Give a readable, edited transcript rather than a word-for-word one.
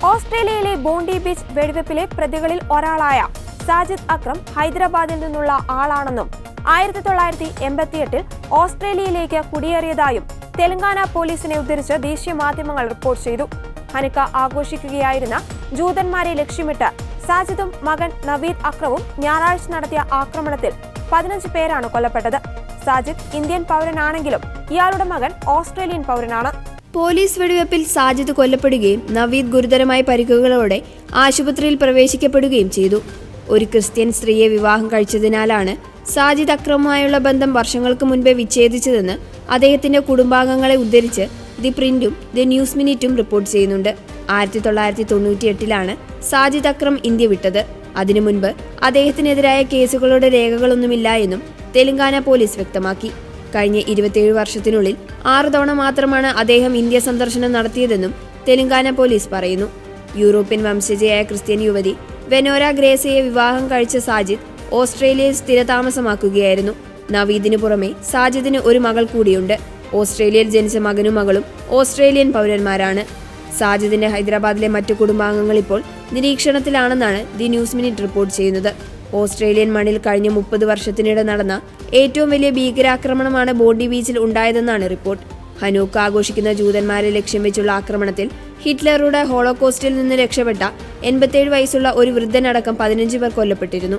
ഓസ്ട്രേലിയയിലെ Bondi beach വെടിവെപ്പിലെ പ്രതികളിൽ ഒരാളായ സാജിദ് അക്രം ഹൈദരാബാദിൽ നിന്നുള്ള ആളാണെന്നും 1988-ൽ ഓസ്ട്രേലിയയിലേക്ക് കുടിയേറിയതായും തെലങ്കാന പോലീസിനെ ഉദ്ധരിച്ച് ദേശീയ മാധ്യമങ്ങൾ റിപ്പോർട്ട് ചെയ്തു. ഹനുക്ക ആഘോഷിക്കുകയായിരുന്ന ജൂതന്മാരെ ലക്ഷ്യമിട്ട് സാജിദും മകൻ നവീദ് അക്രവും ഞായറാഴ്ച നടത്തിയ ആക്രമണത്തിൽ 15 പേരാണ് കൊല്ലപ്പെട്ടത്. സാജിദ് ഇന്ത്യൻ പൗരനാണെങ്കിലും ഇയാളുടെ മകൻ ഓസ്ട്രേലിയൻ പൗരനാണ്. പോലീസ് വെടിവെപ്പിൽ സാജിദ് കൊല്ലപ്പെടുകയും നവീദ് ഗുരുതരമായ പരിക്കുകളോടെ ആശുപത്രിയിൽ പ്രവേശിക്കപ്പെടുകയും ചെയ്തു. ഒരു ക്രിസ്ത്യൻ സ്ത്രീയെ വിവാഹം കഴിച്ചതിനാലാണ് സാജിദ് അക്രമുമായുള്ള ബന്ധം വർഷങ്ങൾക്ക് മുൻപേ വിച്ഛേദിച്ചതെന്ന് അദ്ദേഹത്തിന്റെ കുടുംബാംഗങ്ങളെ ഉദ്ധരിച്ച് ദി പ്രിന്റും ദി ന്യൂസ് മിനിറ്റും റിപ്പോർട്ട് ചെയ്യുന്നുണ്ട്. 1998-ലാണ് സാജിദ് അക്രം ഇന്ത്യ വിട്ടത്. അതിനു മുൻപ് അദ്ദേഹത്തിനെതിരായ കേസുകളുടെ രേഖകളൊന്നുമില്ല എന്നും തെലങ്കാന പോലീസ് വ്യക്തമാക്കി. കഴിഞ്ഞ 27 വർഷത്തിനുള്ളിൽ 6 തവണ മാത്രമാണ് അദ്ദേഹം ഇന്ത്യ സന്ദർശനം നടത്തിയതെന്നും തെലങ്കാന പോലീസ് പറയുന്നു. യൂറോപ്യൻ വംശജയായ ക്രിസ്ത്യൻ യുവതി വെനോര ഗ്രേസയെ വിവാഹം കഴിച്ച സാജിദ് ഓസ്ട്രേലിയയിൽ സ്ഥിരതാമസമാക്കുകയായിരുന്നു. നവീദിനു പുറമെ സാജിദിന് ഒരു മകൾ കൂടിയുണ്ട്. ഓസ്ട്രേലിയയിൽ ജനിച്ച മകനും മകളും ഓസ്ട്രേലിയൻ പൗരന്മാരാണ്. സാജിദിന്റെ ഹൈദരാബാദിലെ മറ്റു കുടുംബാംഗങ്ങൾ ഇപ്പോൾ നിരീക്ഷണത്തിലാണെന്നാണ് ദി ന്യൂസ് മിനിറ്റ് റിപ്പോർട്ട് ചെയ്യുന്നത്. ഓസ്ട്രേലിയൻ മണ്ണിൽ കഴിഞ്ഞ 30 വർഷത്തിനിടെ നടന്ന ഏറ്റവും വലിയ ഭീകരാക്രമണമാണ് ബോണ്ടി ബീച്ചിൽ ഉണ്ടായതെന്നാണ് റിപ്പോർട്ട്. ഹനൂക്ക ആഘോഷിക്കുന്ന ജൂതന്മാരെ ലക്ഷ്യം വെച്ചുള്ള ആക്രമണത്തിൽ ഹിറ്റ്ലറുടെ ഹോളോകോസ്റ്റിൽ നിന്ന് രക്ഷപ്പെട്ട 87 വയസ്സുള്ള ഒരു വൃദ്ധനടക്കം 15 പേർ കൊല്ലപ്പെട്ടിരുന്നു.